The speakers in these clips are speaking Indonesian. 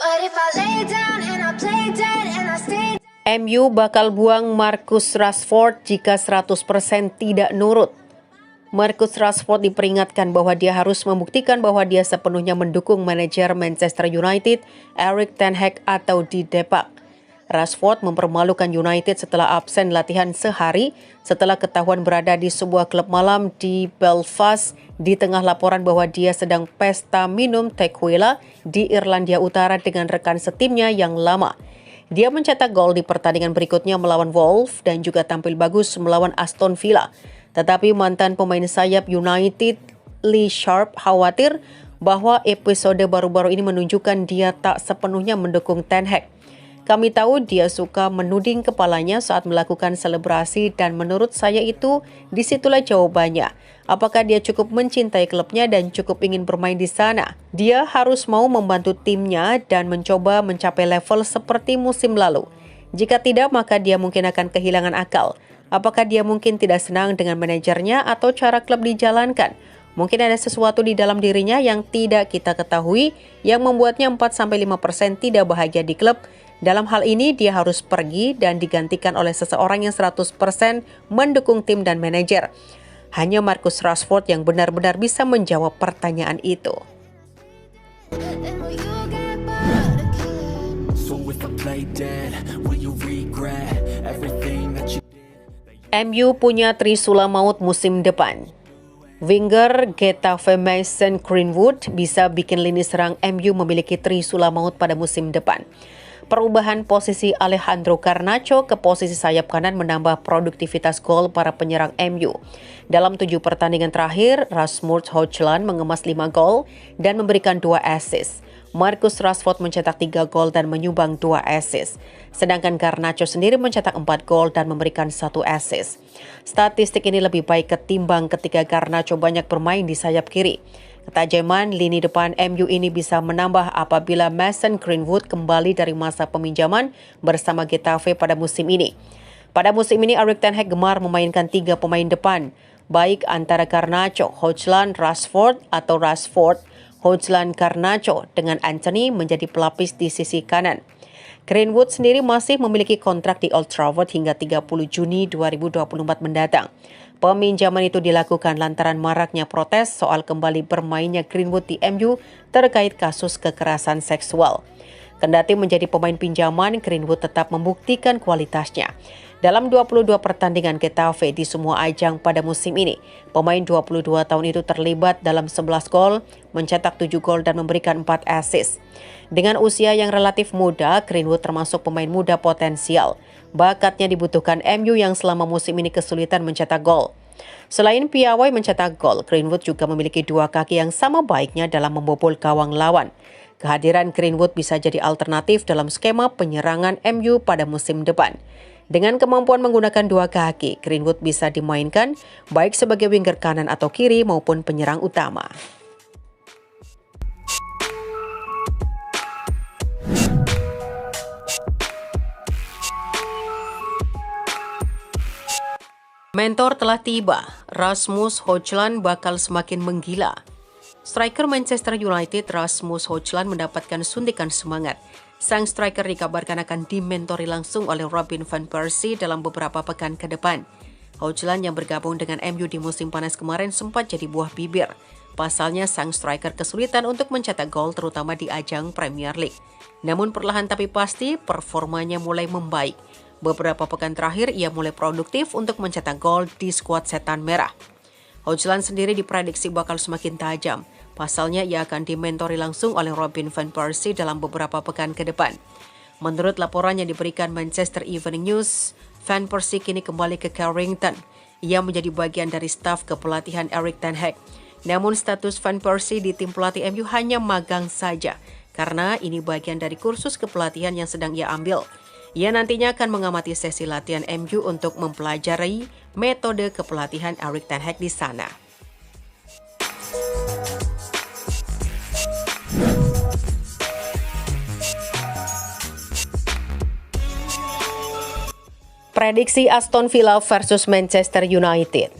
But if I lay down and I play dead and I stay MU bakal buang Marcus Rashford jika 100% tidak nurut. Marcus Rashford diperingatkan bahwa dia harus membuktikan bahwa dia sepenuhnya mendukung manajer Manchester United, Erik ten Hag atau didepak. Rashford mempermalukan United setelah absen latihan sehari setelah ketahuan berada di sebuah klub malam di Belfast di tengah laporan bahwa dia sedang pesta minum tequila di Irlandia Utara dengan rekan setimnya yang lama. Dia mencetak gol di pertandingan berikutnya melawan Wolves dan juga tampil bagus melawan Aston Villa. Tetapi mantan pemain sayap United, Lee Sharp, khawatir bahwa episode baru-baru ini menunjukkan dia tak sepenuhnya mendukung Ten Hag. Kami tahu dia suka menuding kepalanya saat melakukan selebrasi dan menurut saya itu disitulah jawabannya. Apakah dia cukup mencintai klubnya dan cukup ingin bermain di sana? Dia harus mau membantu timnya dan mencoba mencapai level seperti musim lalu. Jika tidak, maka dia mungkin akan kehilangan akal. Apakah dia mungkin tidak senang dengan manajernya atau cara klub dijalankan? Mungkin ada sesuatu di dalam dirinya yang tidak kita ketahui yang membuatnya 4-5% tidak bahagia di klub. Dalam hal ini, dia harus pergi dan digantikan oleh seseorang yang 100% mendukung tim dan manajer. Hanya Marcus Rashford yang benar-benar bisa menjawab pertanyaan itu. then will you get bored of killing? So if I play dead, will you regret everything that you MU punya trisula maut musim depan. Winger Getafe Mason Greenwood bisa bikin lini serang MU memiliki trisula maut pada musim depan. Perubahan posisi Alejandro Garnacho ke posisi sayap kanan menambah produktivitas gol para penyerang MU. Dalam 7 pertandingan terakhir, Rasmus Højlund mengemas 5 gol dan memberikan 2 assist. Marcus Rashford mencetak 3 gol dan menyumbang 2 assist. Sedangkan Garnacho sendiri mencetak 4 gol dan memberikan 1 assist. Statistik ini lebih baik ketimbang ketika Garnacho banyak bermain di sayap kiri. Ketajaman lini depan MU ini bisa menambah apabila Mason Greenwood kembali dari masa peminjaman bersama Getafe pada musim ini. Pada musim ini, Erik ten Hag gemar memainkan 3 pemain depan, baik antara Garnacho, Højlund, Rashford atau Rashford, Højlund, Garnacho dengan Antony menjadi pelapis di sisi kanan. Greenwood sendiri masih memiliki kontrak di Old Trafford hingga 30 Juni 2024 mendatang. Peminjaman itu dilakukan lantaran maraknya protes soal kembali bermainnya Greenwood di MU terkait kasus kekerasan seksual. Kendati menjadi pemain pinjaman, Greenwood tetap membuktikan kualitasnya. Dalam 22 pertandingan Getafe di semua ajang pada musim ini, pemain 22 tahun itu terlibat dalam 11 gol, mencetak 7 gol dan memberikan 4 assist. Dengan usia yang relatif muda, Greenwood termasuk pemain muda potensial. Bakatnya dibutuhkan MU yang selama musim ini kesulitan mencetak gol. Selain piawai mencetak gol, Greenwood juga memiliki 2 kaki yang sama baiknya dalam membobol gawang lawan. Kehadiran Greenwood bisa jadi alternatif dalam skema penyerangan MU pada musim depan. Dengan kemampuan menggunakan 2 kaki, Greenwood bisa dimainkan baik sebagai winger kanan atau kiri maupun penyerang utama. Mentor telah tiba, Rasmus Højlund bakal semakin menggila. Striker Manchester United Rasmus Højlund mendapatkan suntikan semangat. Sang striker dikabarkan akan dimentori langsung oleh Robin van Persie dalam beberapa pekan ke depan. Højlund yang bergabung dengan MU di musim panas kemarin sempat jadi buah bibir. Pasalnya sang striker kesulitan untuk mencetak gol terutama di ajang Premier League. Namun perlahan tapi pasti performanya mulai membaik. Beberapa pekan terakhir ia mulai produktif untuk mencetak gol di skuad Setan Merah. Højlund sendiri diprediksi bakal semakin tajam. Pasalnya ia akan dimentori langsung oleh Robin van Persie dalam beberapa pekan ke depan. Menurut laporan yang diberikan Manchester Evening News, Van Persie kini kembali ke Carrington. Ia menjadi bagian dari staf kepelatihan Erik ten Hag. Namun status Van Persie di tim pelatih MU hanya magang saja, karena ini bagian dari kursus kepelatihan yang sedang ia ambil. Ia nantinya akan mengamati sesi latihan MU untuk mempelajari metode kepelatihan Erik ten Hag di sana. Prediksi Aston Villa versus Manchester United.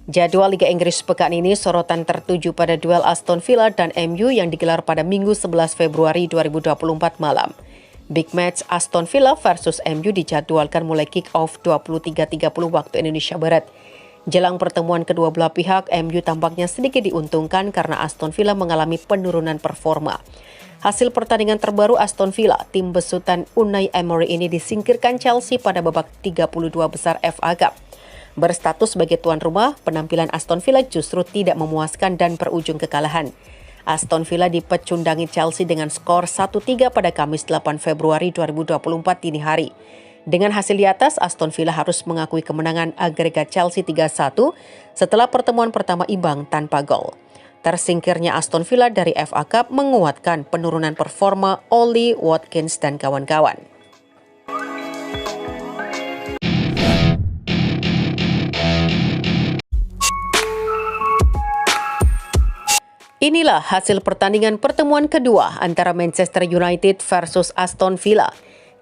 Jadwal Liga Inggris pekan ini sorotan tertuju pada duel Aston Villa dan MU yang digelar pada Minggu 11 Februari 2024 malam. Big match Aston Villa versus MU dijadwalkan mulai kick-off 23.30 waktu Indonesia Barat. Jelang pertemuan kedua belah pihak, MU tampaknya sedikit diuntungkan karena Aston Villa mengalami penurunan performa. Hasil pertandingan terbaru Aston Villa, tim besutan Unai Emery ini disingkirkan Chelsea pada babak 32 besar FA Cup. Berstatus sebagai tuan rumah, penampilan Aston Villa justru tidak memuaskan dan berujung kekalahan. Aston Villa dipecundangi Chelsea dengan skor 1-3 pada Kamis 8 Februari 2024 dini hari. Dengan hasil di atas, Aston Villa harus mengakui kemenangan agregat Chelsea 3-1 setelah pertemuan pertama imbang tanpa gol. Tersingkirnya Aston Villa dari FA Cup menguatkan penurunan performa Ollie Watkins dan kawan-kawan. Inilah hasil pertandingan pertemuan kedua antara Manchester United versus Aston Villa.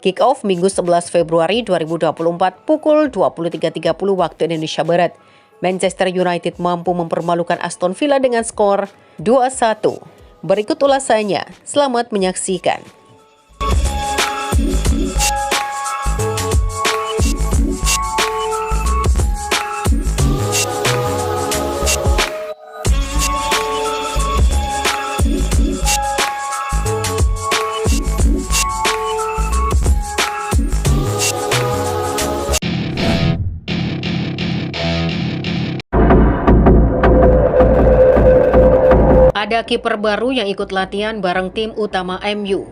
Kick-off Minggu 11 Februari 2024 pukul 23.30 waktu Indonesia Barat. Manchester United mampu mempermalukan Aston Villa dengan skor 2-1. Berikut ulasannya, selamat menyaksikan. Ada kiper baru yang ikut latihan bareng tim utama MU.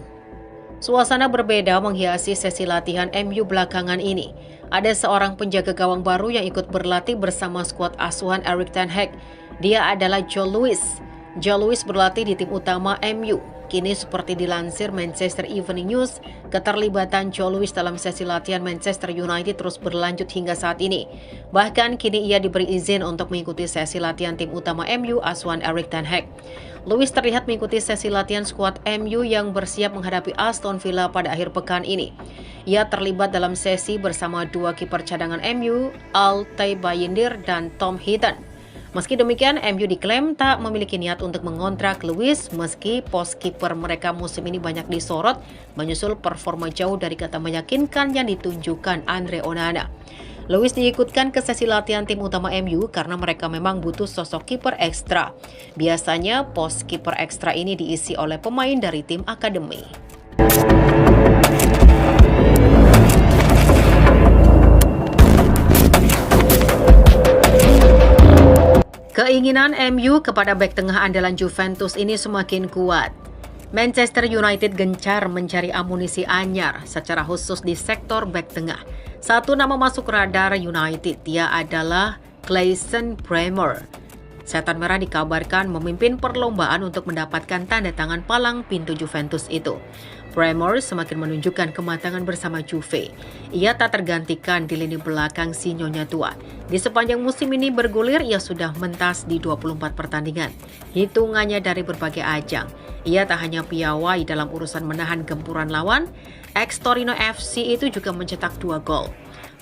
Suasana berbeda menghiasi sesi latihan MU belakangan ini. Ada seorang penjaga gawang baru yang ikut berlatih bersama skuad asuhan Erik ten Hag. Dia adalah Joe Lewis. Joe Lewis berlatih di tim utama MU. Kini seperti dilansir Manchester Evening News, keterlibatan Joe Lewis dalam sesi latihan Manchester United terus berlanjut hingga saat ini. Bahkan kini ia diberi izin untuk mengikuti sesi latihan tim utama MU asuhan Erik ten Hag. Lewis terlihat mengikuti sesi latihan skuad MU yang bersiap menghadapi Aston Villa pada akhir pekan ini. Ia terlibat dalam sesi bersama dua kiper cadangan MU, Altay Bayindir dan Tom Heaton. Meski demikian, MU diklaim tak memiliki niat untuk mengontrak Lewis meski pos kiper mereka musim ini banyak disorot menyusul performa jauh dari kata meyakinkan yang ditunjukkan Andre Onana. Lewis diikutkan ke sesi latihan tim utama MU karena mereka memang butuh sosok kiper ekstra. Biasanya pos kiper ekstra ini diisi oleh pemain dari tim akademi. Keinginan MU kepada bek tengah andalan Juventus ini semakin kuat. Manchester United gencar mencari amunisi anyar secara khusus di sektor bek tengah. Satu nama masuk radar United, dia adalah Clayson Bremer. Setan Merah dikabarkan memimpin perlombaan untuk mendapatkan tanda tangan palang pintu Juventus itu. Bremer semakin menunjukkan kematangan bersama Juve. Ia tak tergantikan di lini belakang si Nyonya Tua. Di sepanjang musim ini bergulir, ia sudah mentas di 24 pertandingan. Hitungannya dari berbagai ajang. Ia tak hanya piawai dalam urusan menahan gempuran lawan, ex-Torino FC itu juga mencetak 2 gol.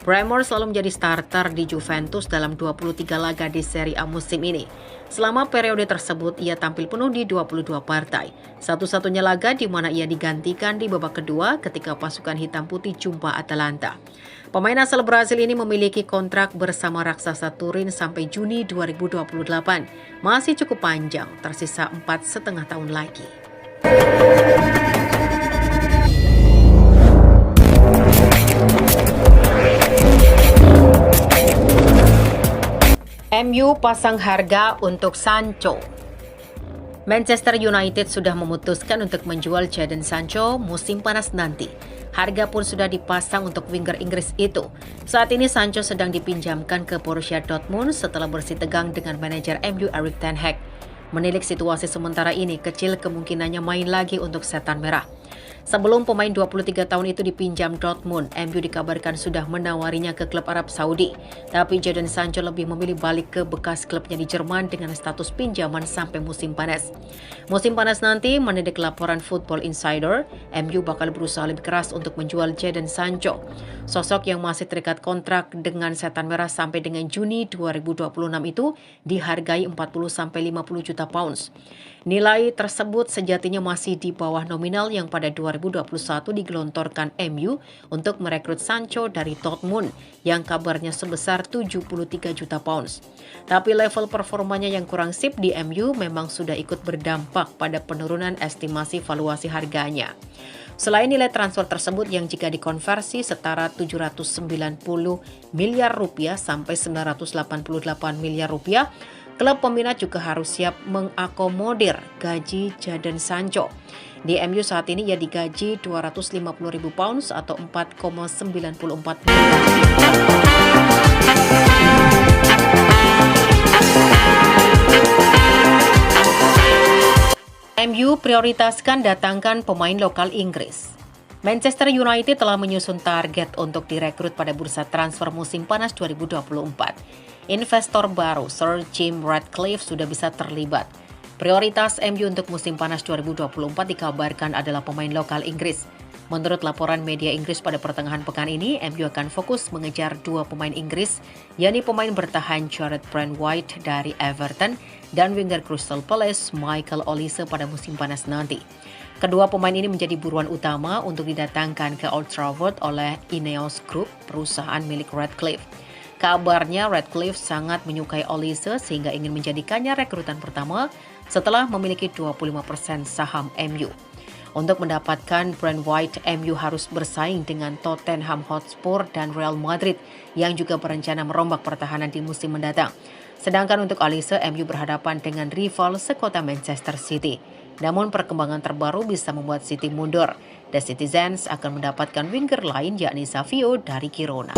Bremer selalu menjadi starter di Juventus dalam 23 laga di Serie A musim ini. Selama periode tersebut, ia tampil penuh di 22 partai. Satu-satunya laga di mana ia digantikan di babak kedua ketika pasukan hitam putih jumpa Atalanta. Pemain asal Brasil ini memiliki kontrak bersama raksasa Turin sampai Juni 2028. Masih cukup panjang, tersisa 4,5 tahun lagi. MU pasang harga untuk Sancho. Manchester United sudah memutuskan untuk menjual Jadon Sancho musim panas nanti. Harga pun sudah dipasang untuk winger Inggris itu. Saat ini Sancho sedang dipinjamkan ke Borussia Dortmund setelah bersih tegang dengan manajer MU Erik ten Hag. Menilik situasi sementara ini, kecil kemungkinannya main lagi untuk Setan Merah. Sebelum pemain 23 tahun itu dipinjam Dortmund, MU dikabarkan sudah menawarinya ke klub Arab Saudi. Tapi Jadon Sancho lebih memilih balik ke bekas klubnya di Jerman dengan status pinjaman sampai musim panas. Musim panas nanti, menurut laporan Football Insider, MU bakal berusaha lebih keras untuk menjual Jadon Sancho. Sosok yang masih terikat kontrak dengan Setan Merah sampai dengan Juni 2026 itu dihargai 40-50 juta pounds. Nilai tersebut sejatinya masih di bawah nominal yang pada 2021 digelontorkan MU untuk merekrut Sancho dari Dortmund yang kabarnya sebesar 73 juta pounds. Tapi level performanya yang kurang sip di MU memang sudah ikut berdampak pada penurunan estimasi valuasi harganya. Selain nilai transfer tersebut yang jika dikonversi setara 790 miliar rupiah sampai 988 miliar rupiah, klub peminat juga harus siap mengakomodir gaji Jadon Sancho. Di MU saat ini ia digaji 250.000 pounds atau 4,94 MU prioritaskan datangkan pemain lokal Inggris. Manchester United telah menyusun target untuk direkrut pada bursa transfer musim panas 2024. Investor baru Sir Jim Ratcliffe sudah bisa terlibat. Prioritas MU untuk musim panas 2024 dikabarkan adalah pemain lokal Inggris. Menurut laporan media Inggris pada pertengahan pekan ini, MU akan fokus mengejar dua pemain Inggris, yakni pemain bertahan Jarrad Brandtwaite dari Everton dan winger Crystal Palace Michael Olise pada musim panas nanti. Kedua pemain ini menjadi buruan utama untuk didatangkan ke Old Trafford oleh Ineos Group, perusahaan milik Ratcliffe. Kabarnya Ratcliffe sangat menyukai Olise sehingga ingin menjadikannya rekrutan pertama setelah memiliki 25% saham MU. Untuk mendapatkan Brandtwaite, MU harus bersaing dengan Tottenham Hotspur dan Real Madrid yang juga berencana merombak pertahanan di musim mendatang. Sedangkan untuk Olise, MU berhadapan dengan rival sekota Manchester City. Namun perkembangan terbaru bisa membuat City mundur. The Citizens akan mendapatkan winger lain yakni Savio dari Girona.